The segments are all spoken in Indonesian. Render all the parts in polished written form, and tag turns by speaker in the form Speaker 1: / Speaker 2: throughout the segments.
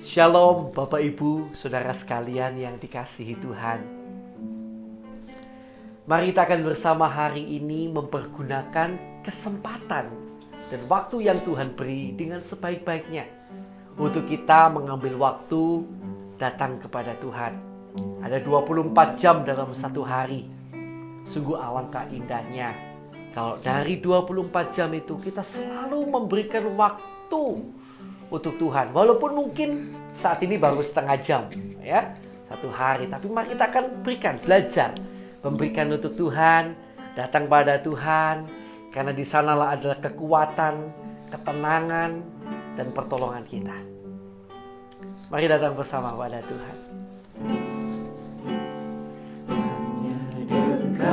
Speaker 1: Shalom Bapak Ibu, Saudara sekalian yang dikasihi Tuhan. Mari kita akan bersama hari ini mempergunakan kesempatan dan waktu yang Tuhan beri dengan sebaik-baiknya untuk kita mengambil waktu datang kepada Tuhan. Ada 24 jam dalam satu hari. Sungguh alangkah indahnya kalau dari 24 jam itu kita selalu memberikan waktu untuk Tuhan. Walaupun mungkin saat ini baru setengah jam, ya, satu hari. Tapi mari kita akan belajar, memberikan untuk Tuhan, datang pada Tuhan. Karena di sanalah adalah kekuatan, ketenangan, dan pertolongan kita. Mari datang bersama pada Tuhan. Hanya dekat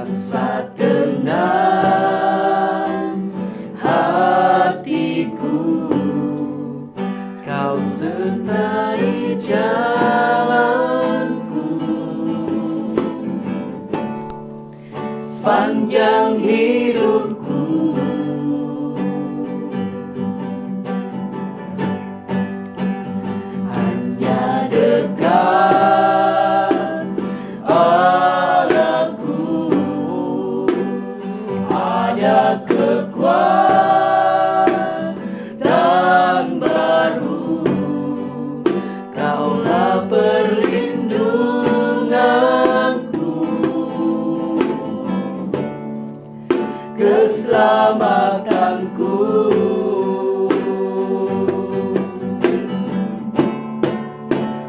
Speaker 1: rasa tenang hatiku, kau sertai jalanku sepanjang hidupku. Hanya dekat kekuatan baru, kaulah perlindunganku, keselamatanku.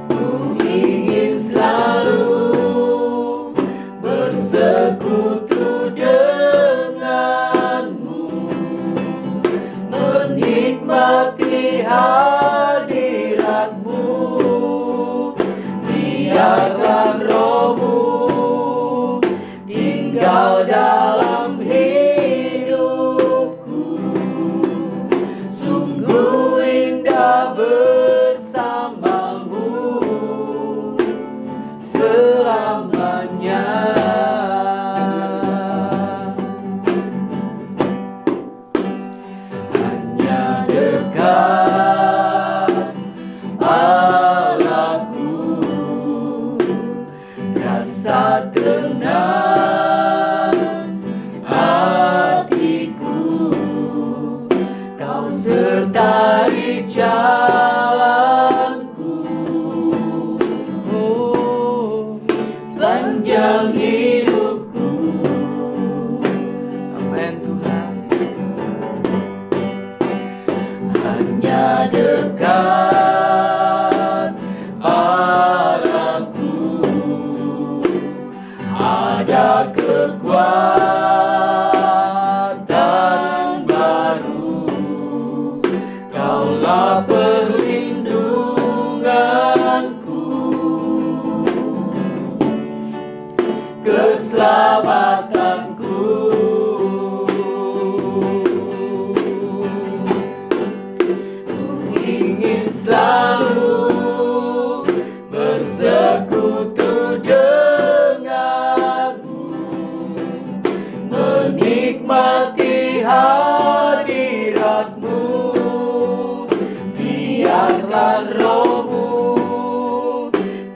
Speaker 1: Ku ingin selalu bersekutu menikmati hadiratmu, biarkan rohmu tinggal dalam hidupku. Sungguh indah bersamamu selamanya. Allahku, rasa tenang hatiku, kau sertai jalanku, sepanjang hidupku. Amin Tuhan. Hanya dekat padaku ada kekuatan baru, kaulah perlindunganku, keselamatanku. Selalu bersekutu denganmu, menikmati hadiratmu, biarkan rohmu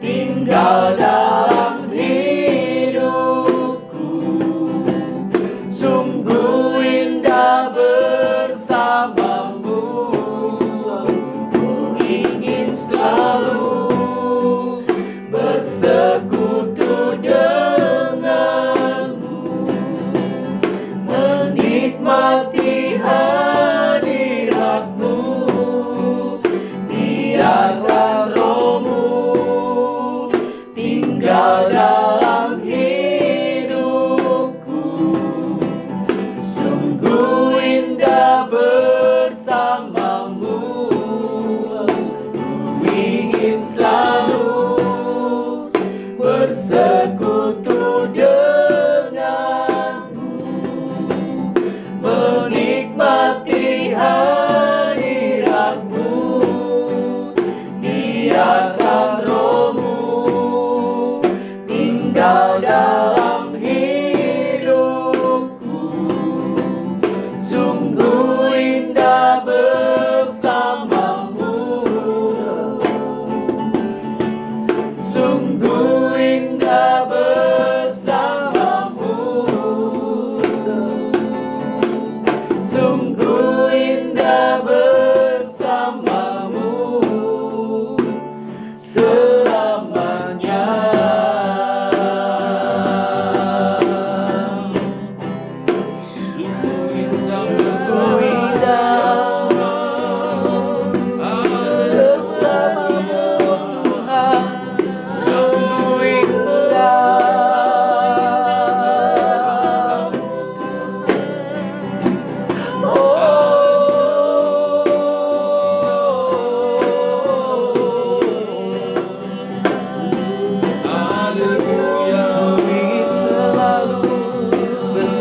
Speaker 1: tinggal dalam hidupku. Sungguh indah bersamamu, selalu bersekutu denganmu, menikmati hadiratmu, biar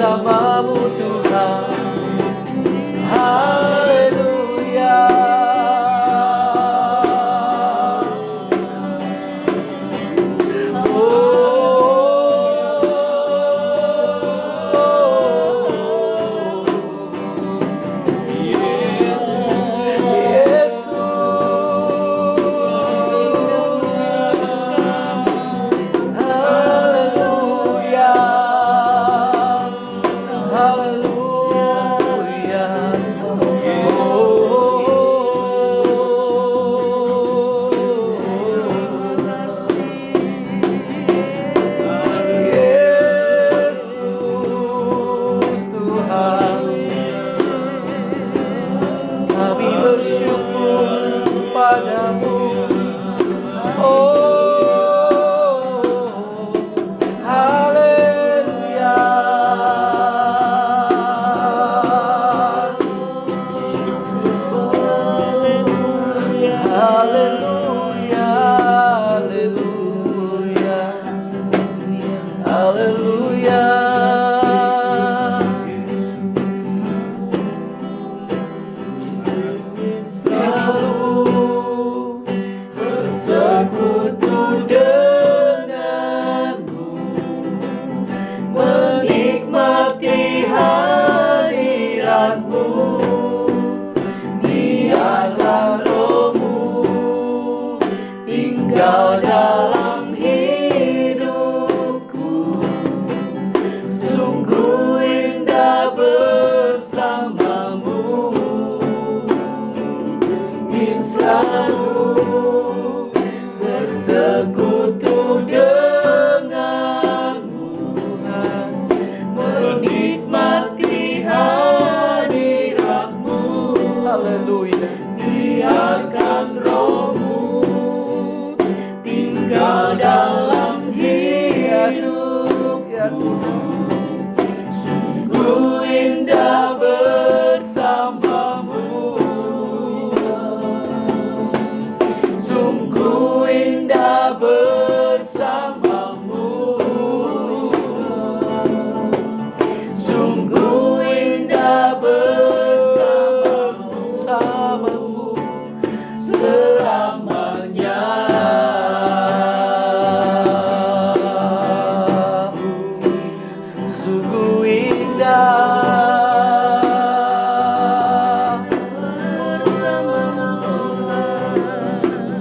Speaker 1: bersamamu Tuhan. Haleluya.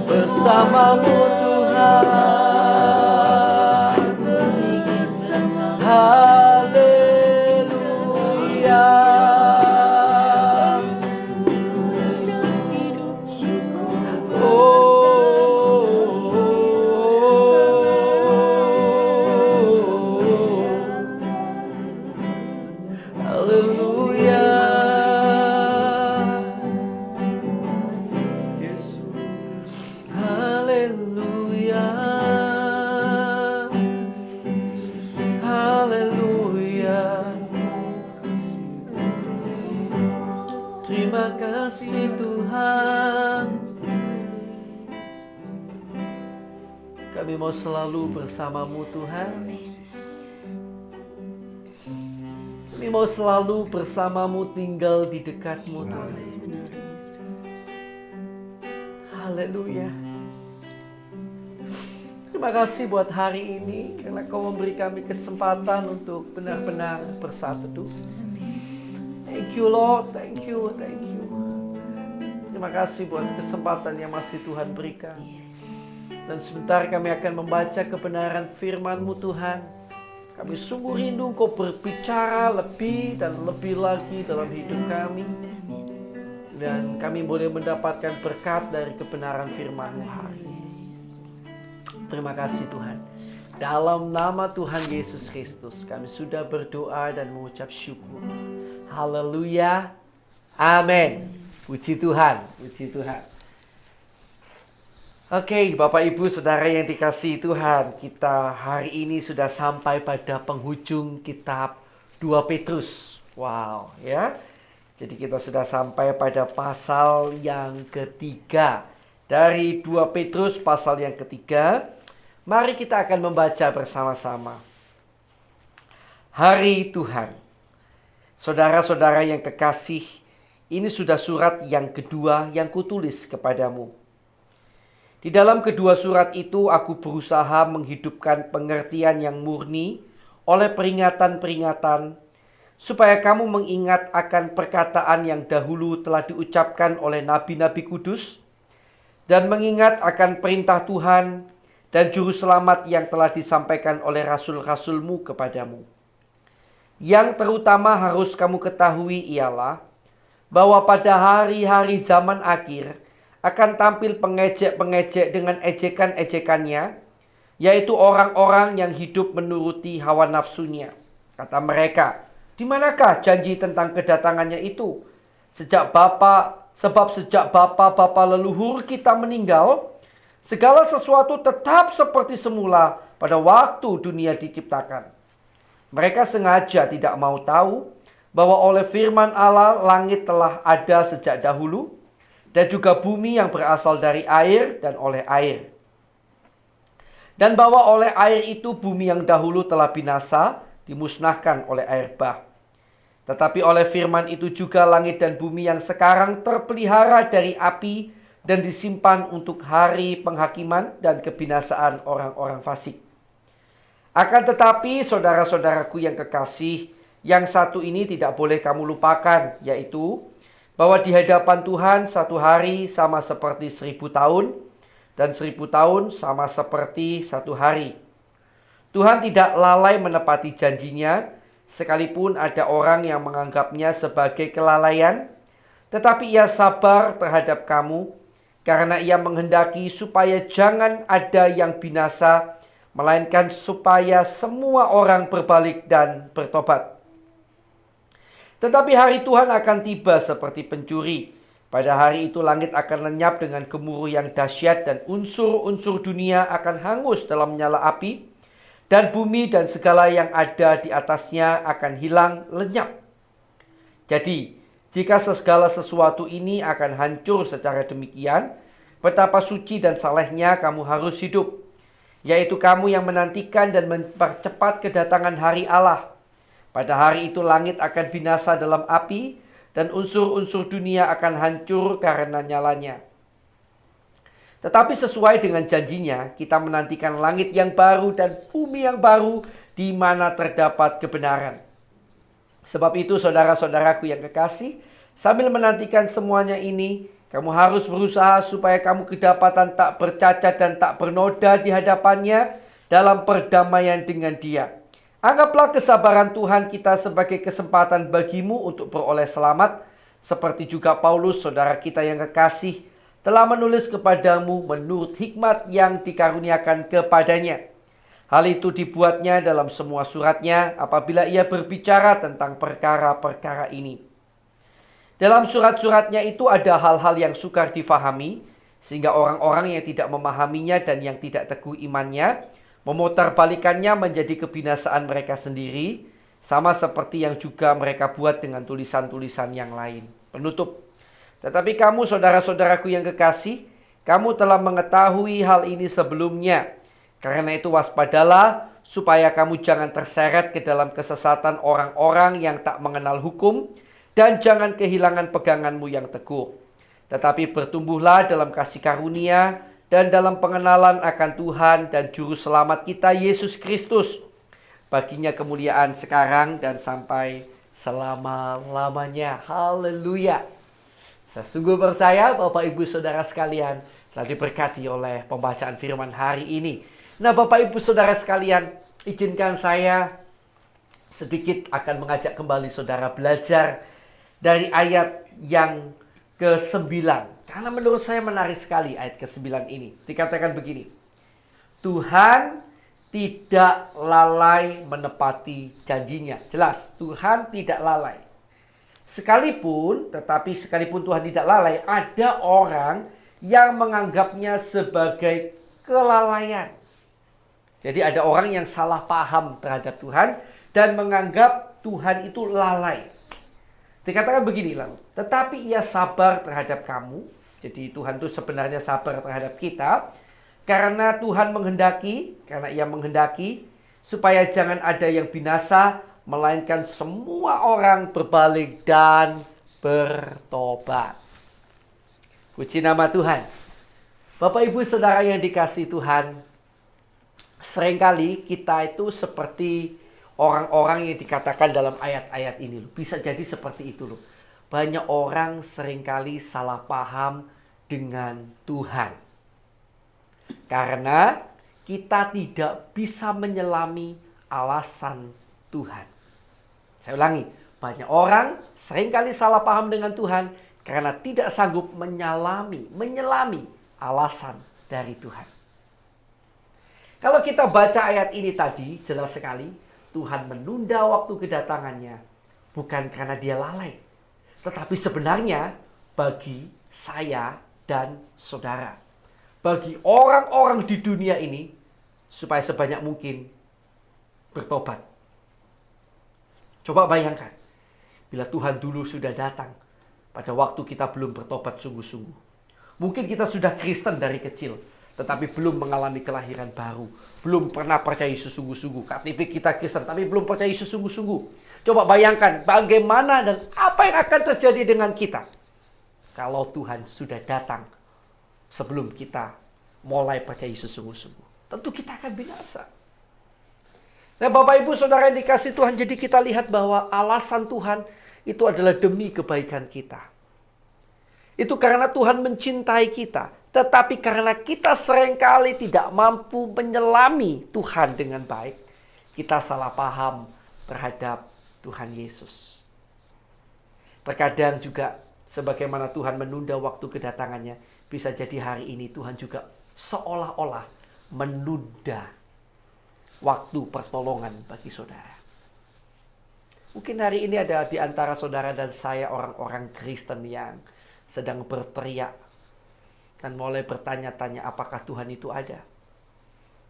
Speaker 1: Bersamamu Tuhan. Haleluya. Haleluya. Haleluya. Haleluya. Terima kasih Tuhan. Kami mau selalu bersamamu Tuhan. Kami mau selalu bersamamu, tinggal di dekatmu Tuhan. Haleluya. Terima kasih buat hari ini, karena Kau memberi kami kesempatan untuk benar-benar bersatu. Thank you Lord, thank you. Terima kasih buat kesempatan yang masih Tuhan berikan. Dan sebentar kami akan membaca kebenaran firman-Mu Tuhan. Kami sungguh rindu Kau berbicara lebih dan lebih lagi dalam hidup kami. Dan kami boleh mendapatkan berkat dari kebenaran firman-Mu hari ini. Terima kasih Tuhan. Dalam nama Tuhan Yesus Kristus kami sudah berdoa dan mengucap syukur. Haleluya. Amin. Puji Tuhan. Puji Tuhan. Oke, Bapak Ibu Saudara yang dikasihi Tuhan, kita hari ini sudah sampai pada penghujung kitab 2 Petrus. Wow, ya. Jadi kita sudah sampai pada pasal yang ketiga. Dari 2 Petrus pasal yang ketiga, mari kita akan membaca bersama-sama. Hari Tuhan. Saudara-saudara yang kekasih, ini sudah surat yang kedua yang kutulis kepadamu. Di dalam kedua surat itu aku berusaha menghidupkan pengertian yang murni oleh peringatan-peringatan, supaya kamu mengingat akan perkataan yang dahulu telah diucapkan oleh nabi-nabi kudus, dan mengingat akan perintah Tuhan dan juru selamat yang telah disampaikan oleh rasul-rasulmu kepadamu. Yang terutama harus kamu ketahui ialah bahwa pada hari-hari zaman akhir akan tampil pengejek-pengejek dengan ejekan-ejekannya, yaitu orang-orang yang hidup menuruti hawa nafsunya. Kata mereka, di manakah janji tentang kedatangannya itu? Sebab sejak bapa-bapa leluhur kita meninggal, segala sesuatu tetap seperti semula pada waktu dunia diciptakan. Mereka sengaja tidak mau tahu bahwa oleh firman Allah langit telah ada sejak dahulu, dan juga bumi yang berasal dari air dan oleh air. Dan bahwa oleh air itu bumi yang dahulu telah binasa, dimusnahkan oleh air bah. Tetapi oleh firman itu juga langit dan bumi yang sekarang terpelihara dari api dan disimpan untuk hari penghakiman dan kebinasaan orang-orang fasik. Akan tetapi saudara-saudaraku yang kekasih, yang satu ini tidak boleh kamu lupakan, yaitu bahwa di hadapan Tuhan satu hari sama seperti 1000 tahun, dan 1000 tahun sama seperti satu hari. Tuhan tidak lalai menepati janjinya, sekalipun ada orang yang menganggapnya sebagai kelalaian, tetapi ia sabar terhadap kamu, karena ia menghendaki supaya jangan ada yang binasa, melainkan supaya semua orang berbalik dan bertobat. Tetapi hari Tuhan akan tiba seperti pencuri. Pada hari itu langit akan lenyap dengan gemuruh yang dahsyat, dan unsur-unsur dunia akan hangus dalam nyala api, dan bumi dan segala yang ada di atasnya akan hilang lenyap. Jadi, jika segala sesuatu ini akan hancur secara demikian, betapa suci dan salehnya kamu harus hidup, yaitu kamu yang menantikan dan mempercepat kedatangan hari Allah. Pada hari itu langit akan binasa dalam api, dan unsur-unsur dunia akan hancur karena nyalanya. Tetapi sesuai dengan janjinya, kita menantikan langit yang baru dan bumi yang baru di mana terdapat kebenaran. Sebab itu saudara-saudaraku yang kekasih, sambil menantikan semuanya ini, kamu harus berusaha supaya kamu kedapatan tak bercacat dan tak bernoda di hadapannya dalam perdamaian dengan Dia. Anggaplah kesabaran Tuhan kita sebagai kesempatan bagimu untuk beroleh selamat, seperti juga Paulus, saudara kita yang kekasih, telah menulis kepadamu menurut hikmat yang dikaruniakan kepadanya. Hal itu dibuatnya dalam semua suratnya apabila ia berbicara tentang perkara-perkara ini. Dalam surat-suratnya itu ada hal-hal yang sukar difahami, sehingga orang-orang yang tidak memahaminya dan yang tidak teguh imannya memutarbalikannya menjadi kebinasaan mereka sendiri, sama seperti yang juga mereka buat dengan tulisan-tulisan yang lain. Penutup. Tetapi kamu saudara-saudaraku yang kekasih, kamu telah mengetahui hal ini sebelumnya. Karena itu waspadalah supaya kamu jangan terseret ke dalam kesesatan orang-orang yang tak mengenal hukum, dan jangan kehilangan peganganmu yang teguh. Tetapi bertumbuhlah dalam kasih karunia dan dalam pengenalan akan Tuhan dan Juru Selamat kita Yesus Kristus. Baginya kemuliaan sekarang dan sampai selama-lamanya. Haleluya. Saya sungguh percaya Bapak Ibu Saudara sekalian telah diberkati oleh pembacaan firman hari ini. Nah Bapak Ibu Saudara sekalian, izinkan saya sedikit akan mengajak kembali saudara belajar dari ayat yang ke-9. Karena menurut saya menarik sekali ayat ke-9 ini. Dikatakan begini, Tuhan tidak lalai menepati janjinya. Jelas, Tuhan tidak lalai. Sekalipun Tuhan tidak lalai, ada orang yang menganggapnya sebagai kelalaian. Jadi ada orang yang salah paham terhadap Tuhan dan menganggap Tuhan itu lalai. Dikatakan begini lalu, tetapi ia sabar terhadap kamu. Jadi Tuhan itu sebenarnya sabar terhadap kita, karena ia menghendaki supaya jangan ada yang binasa, melainkan semua orang berbalik dan bertobat. Puji nama Tuhan. Bapak Ibu Saudara yang dikasihi Tuhan, seringkali kita itu seperti orang-orang yang dikatakan dalam ayat-ayat ini loh. Bisa jadi seperti itu loh. Banyak orang seringkali salah paham dengan Tuhan. Karena kita tidak bisa menyelami alasan Tuhan. Saya ulangi, banyak orang seringkali salah paham dengan Tuhan karena tidak sanggup menyelami alasan dari Tuhan. Kalau kita baca ayat ini tadi, jelas sekali Tuhan menunda waktu kedatangannya bukan karena dia lalai, tetapi sebenarnya bagi saya dan saudara, bagi orang-orang di dunia ini, supaya sebanyak mungkin bertobat. Coba bayangkan, bila Tuhan dulu sudah datang pada waktu kita belum bertobat sungguh-sungguh. Mungkin kita sudah Kristen dari kecil, tetapi belum mengalami kelahiran baru. Belum pernah percaya Yesus sungguh-sungguh. KTP kita Kristen, tapi belum percaya Yesus sungguh-sungguh. Coba bayangkan bagaimana dan apa yang akan terjadi dengan kita kalau Tuhan sudah datang sebelum kita mulai percaya Yesus sungguh-sungguh. Tentu kita akan binasa. Nah, Bapak Ibu Saudara yang dikasihi Tuhan, jadi kita lihat bahwa alasan Tuhan itu adalah demi kebaikan kita. Itu karena Tuhan mencintai kita. Tetapi karena kita seringkali tidak mampu menyelami Tuhan dengan baik, kita salah paham terhadap Tuhan Yesus. Terkadang juga sebagaimana Tuhan menunda waktu kedatangannya, bisa jadi hari ini Tuhan juga seolah-olah menunda waktu pertolongan bagi saudara. Mungkin hari ini ada di antara saudara dan saya orang-orang Kristen yang sedang berteriak dan mulai bertanya-tanya apakah Tuhan itu ada.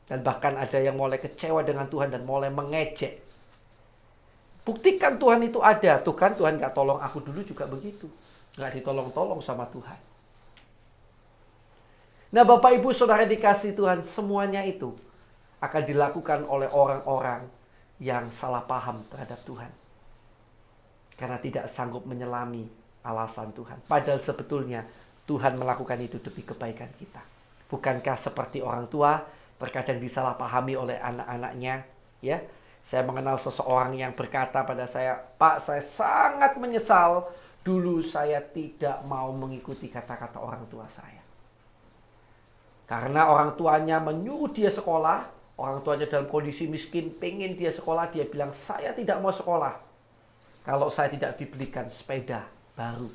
Speaker 1: Dan bahkan ada yang mulai kecewa dengan Tuhan dan mulai mengejek. Buktikan Tuhan itu ada. Tuh kan Tuhan gak tolong aku dulu juga begitu. Gak ditolong-tolong sama Tuhan. Nah, Bapak Ibu Saudara dikasih Tuhan, semuanya itu akan dilakukan oleh orang-orang yang salah paham terhadap Tuhan. Karena tidak sanggup menyelami alasan Tuhan. Padahal sebetulnya Tuhan melakukan itu demi kebaikan kita. Bukankah seperti orang tua terkadang disalahpahami oleh anak-anaknya? Ya, saya mengenal seseorang yang berkata pada saya, "Pak, saya sangat menyesal dulu saya tidak mau mengikuti kata-kata orang tua saya. Karena orang tuanya menyuruh dia sekolah, orang tuanya dalam kondisi miskin, pengen dia sekolah, dia bilang, saya tidak mau sekolah kalau saya tidak dibelikan sepeda baru."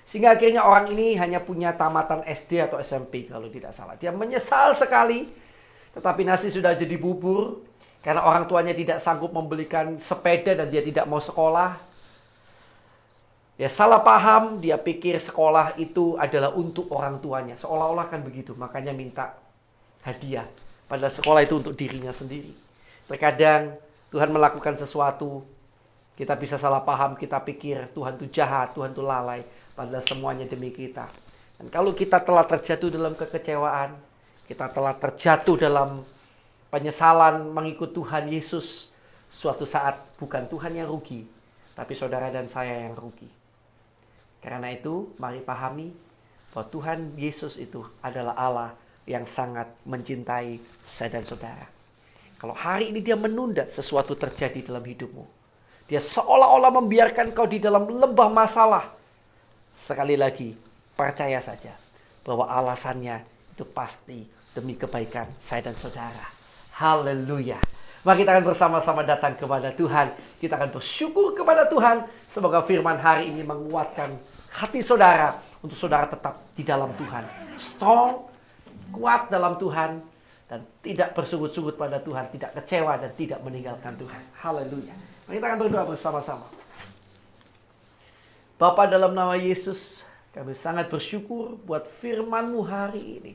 Speaker 1: Sehingga akhirnya orang ini hanya punya tamatan SD atau SMP kalau tidak salah. Dia menyesal sekali, tetapi nasi sudah jadi bubur karena orang tuanya tidak sanggup membelikan sepeda dan dia tidak mau sekolah. Dia salah paham, dia pikir sekolah itu adalah untuk orang tuanya. Seolah-olah kan begitu, makanya minta hadiah. Padahal sekolah itu untuk dirinya sendiri. Terkadang Tuhan melakukan sesuatu, kita bisa salah paham, kita pikir Tuhan itu jahat, Tuhan itu lalai. Padahal semuanya demi kita. Dan kalau kita telah terjatuh dalam kekecewaan, kita telah terjatuh dalam penyesalan mengikut Tuhan Yesus, suatu saat bukan Tuhan yang rugi, tapi saudara dan saya yang rugi. Karena itu, mari pahami bahwa Tuhan Yesus itu adalah Allah yang sangat mencintai saya dan saudara. Kalau hari ini dia menunda sesuatu terjadi dalam hidupmu, dia seolah-olah membiarkan kau di dalam lembah masalah. Sekali lagi, percaya saja bahwa alasannya itu pasti demi kebaikan saya dan saudara. Haleluya. Mari kita akan bersama-sama datang kepada Tuhan. Kita akan bersyukur kepada Tuhan. Semoga firman hari ini menguatkan hati saudara untuk saudara tetap di dalam Tuhan. Strong, kuat dalam Tuhan, dan tidak bersungut-sungut pada Tuhan, tidak kecewa dan tidak meninggalkan Tuhan. Haleluya. Mari kita akan berdoa bersama-sama. Bapa, dalam nama Yesus, kami sangat bersyukur buat firman-Mu hari ini.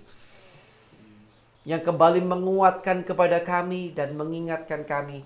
Speaker 1: Yang kembali menguatkan kepada kami dan mengingatkan kami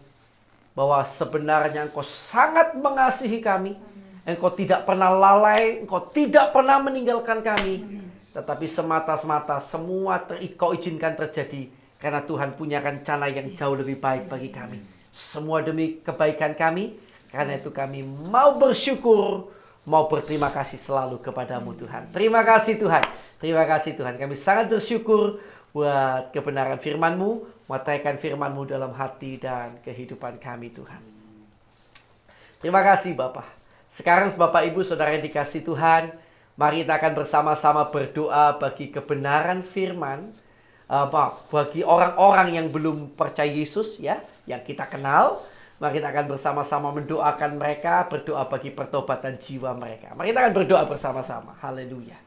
Speaker 1: bahwa sebenarnya Engkau sangat mengasihi kami. Engkau tidak pernah lalai, Engkau tidak pernah meninggalkan kami. Tetapi semata-mata semua Kau izinkan terjadi Karena Tuhan punya rencana yang jauh lebih baik bagi kami. Semua demi kebaikan kami. Karena itu kami mau bersyukur, mau berterima kasih selalu kepadamu Tuhan. Terima kasih Tuhan. Terima kasih Tuhan. Kami sangat bersyukur buat kebenaran firman-Mu. Mataikan firman-Mu dalam hati dan kehidupan kami Tuhan. Terima kasih Bapak. Sekarang Bapak Ibu Saudara yang dikasih Tuhan, mari kita akan bersama-sama berdoa bagi kebenaran firman. Bagi orang-orang yang belum percaya Yesus ya, yang kita kenal, mari kita akan bersama-sama mendoakan mereka, berdoa bagi pertobatan jiwa mereka. Mari kita akan berdoa bersama-sama. Haleluya.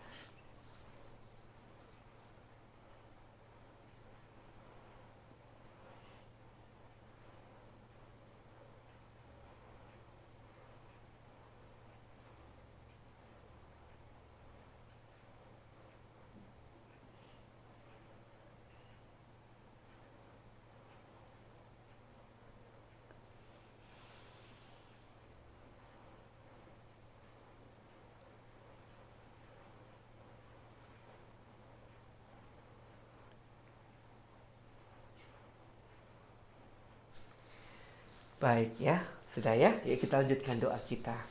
Speaker 1: Baik ya, sudah ya. Yuk kita lanjutkan doa kita.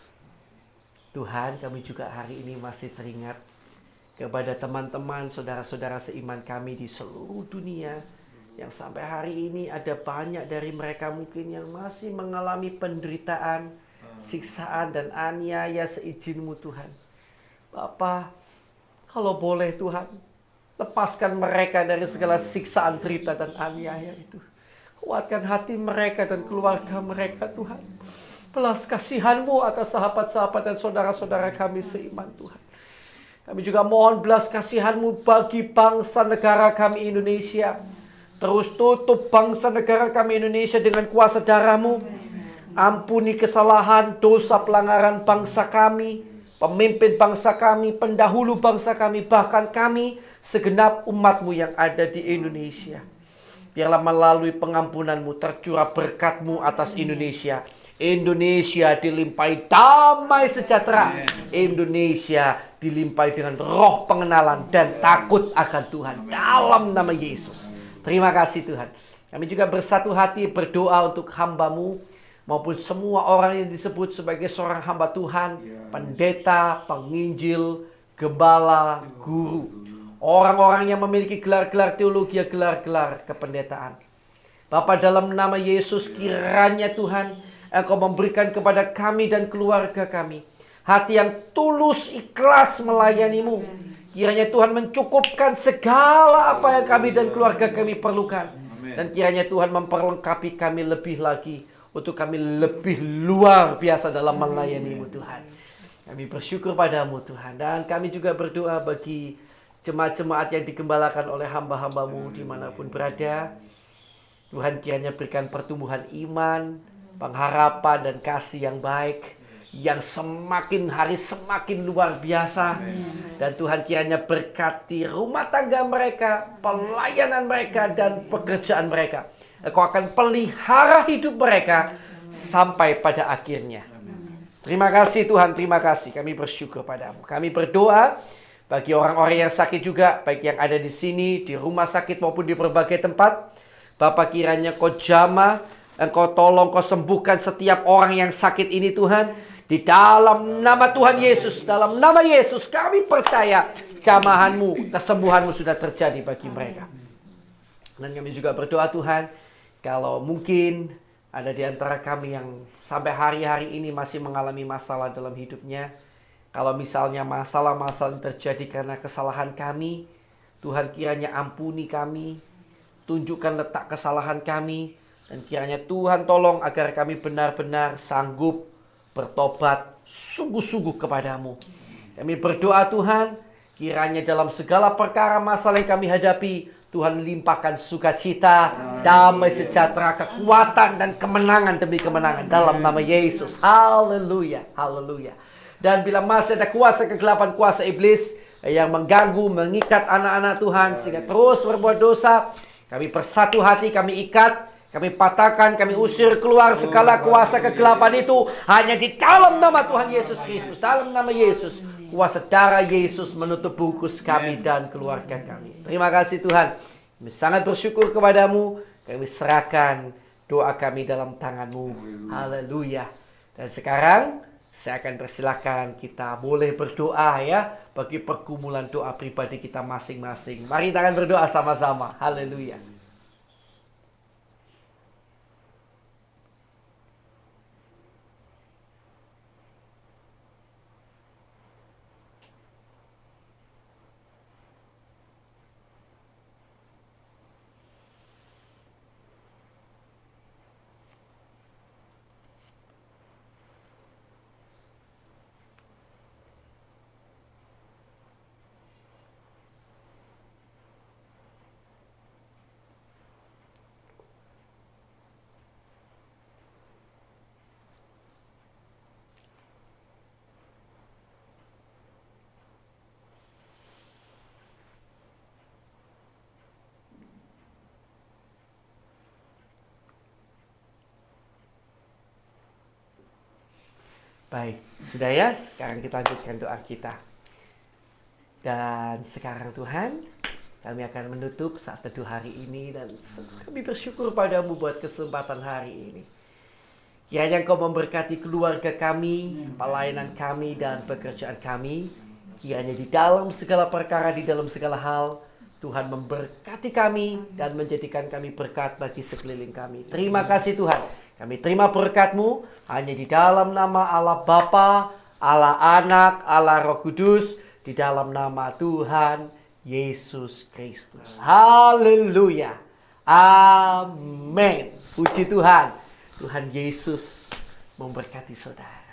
Speaker 1: Tuhan, kami juga hari ini masih teringat kepada teman-teman, saudara-saudara seiman kami di seluruh dunia, yang sampai hari ini ada banyak dari mereka mungkin yang masih mengalami penderitaan, siksaan dan aniaya seizin-Mu Tuhan. Bapa, kalau boleh Tuhan, lepaskan mereka dari segala siksaan, derita dan aniaya itu. Kuatkan hati mereka dan keluarga mereka Tuhan. Belas kasihan-Mu atas sahabat-sahabat dan saudara-saudara kami seiman Tuhan. Kami juga mohon belas kasihan-Mu bagi bangsa negara kami Indonesia. Terus tutup bangsa negara kami Indonesia dengan kuasa darah-Mu. Ampuni kesalahan, dosa, pelanggaran bangsa kami, pemimpin bangsa kami, pendahulu bangsa kami, bahkan kami segenap umat-Mu yang ada di Indonesia. Biarlah melalui pengampunan-Mu tercurah berkat-Mu atas Indonesia. Indonesia dilimpahi damai sejahtera. Indonesia dilimpahi dengan roh pengenalan dan takut akan Tuhan. Dalam nama Yesus. Terima kasih Tuhan. Kami juga bersatu hati berdoa untuk hamba-Mu. Maupun semua orang yang disebut sebagai seorang hamba Tuhan. Pendeta, penginjil, gembala, guru. Orang-orang yang memiliki gelar-gelar teologi, gelar-gelar kependetaan. Bapa, dalam nama Yesus kiranya Tuhan Engkau memberikan kepada kami dan keluarga kami hati yang tulus, ikhlas melayani-Mu. Kiranya Tuhan mencukupkan segala apa yang kami dan keluarga kami perlukan. Dan kiranya Tuhan memperlengkapi kami lebih lagi untuk kami lebih luar biasa dalam melayani-Mu Tuhan. Kami bersyukur padamu Tuhan. Dan kami juga berdoa bagi jemaat-jemaat yang digembalakan oleh hamba-hamba-Mu dimanapun berada. Tuhan kiranya berikan pertumbuhan iman, pengharapan dan kasih yang baik, yang semakin hari semakin luar biasa. Dan Tuhan kiranya berkati rumah tangga mereka, pelayanan mereka dan pekerjaan mereka. Engkau akan pelihara hidup mereka sampai pada akhirnya. Terima kasih Tuhan, terima kasih. Kami bersyukur padamu. Kami berdoa bagi orang-orang yang sakit juga, baik yang ada di sini, di rumah sakit maupun di berbagai tempat. Bapa, kiranya Kau jamah, Engkau tolong, Kau sembuhkan setiap orang yang sakit ini Tuhan. Di dalam nama Tuhan Yesus, dalam nama Yesus kami percaya jamahan-Mu, kesembuhan-Mu sudah terjadi bagi mereka. Dan kami juga berdoa Tuhan, kalau mungkin ada di antara kami yang sampai hari-hari ini masih mengalami masalah dalam hidupnya. Kalau misalnya masalah-masalah terjadi karena kesalahan kami, Tuhan kiranya ampuni kami, tunjukkan letak kesalahan kami, dan kiranya Tuhan tolong agar kami benar-benar sanggup bertobat sungguh-sungguh kepadamu. Kami berdoa Tuhan, kiranya dalam segala perkara masalah yang kami hadapi, Tuhan limpahkan sukacita, damai sejahtera, kekuatan dan kemenangan demi kemenangan dalam nama Yesus. Haleluya, haleluya. Dan bila masih ada kuasa kegelapan, kuasa iblis yang mengganggu, mengikat anak-anak Tuhan sehingga terus berbuat dosa, kami bersatu hati, kami ikat, kami patahkan, kami usir keluar segala kuasa kegelapan itu hanya di dalam nama Tuhan Yesus Kristus. Dalam nama Yesus, kuasa darah Yesus menutup bungkus kami dan keluarga kami. Terima kasih Tuhan. Kami sangat bersyukur kepadamu. Kami serahkan doa kami dalam tangan-Mu. Haleluya. Dan sekarang saya akan persilahkan kita boleh berdoa ya bagi pergumulan doa pribadi kita masing-masing. Mari kita akan berdoa sama-sama. Haleluya. Baik, sudah ya, sekarang kita lanjutkan doa kita. Dan sekarang Tuhan, kami akan menutup saat teduh hari ini dan kami bersyukur padamu buat kesempatan hari ini. Kiranya Engkau memberkati keluarga kami, pelayanan kami dan pekerjaan kami. Kiranya di dalam segala perkara, di dalam segala hal, Tuhan memberkati kami dan menjadikan kami berkat bagi sekeliling kami. Terima kasih Tuhan. Kami terima berkat-Mu hanya di dalam nama Allah Bapa, Allah Anak, Allah Roh Kudus, di dalam nama Tuhan Yesus Kristus. Haleluya. Amin. Puji Tuhan. Tuhan Yesus memberkati saudara.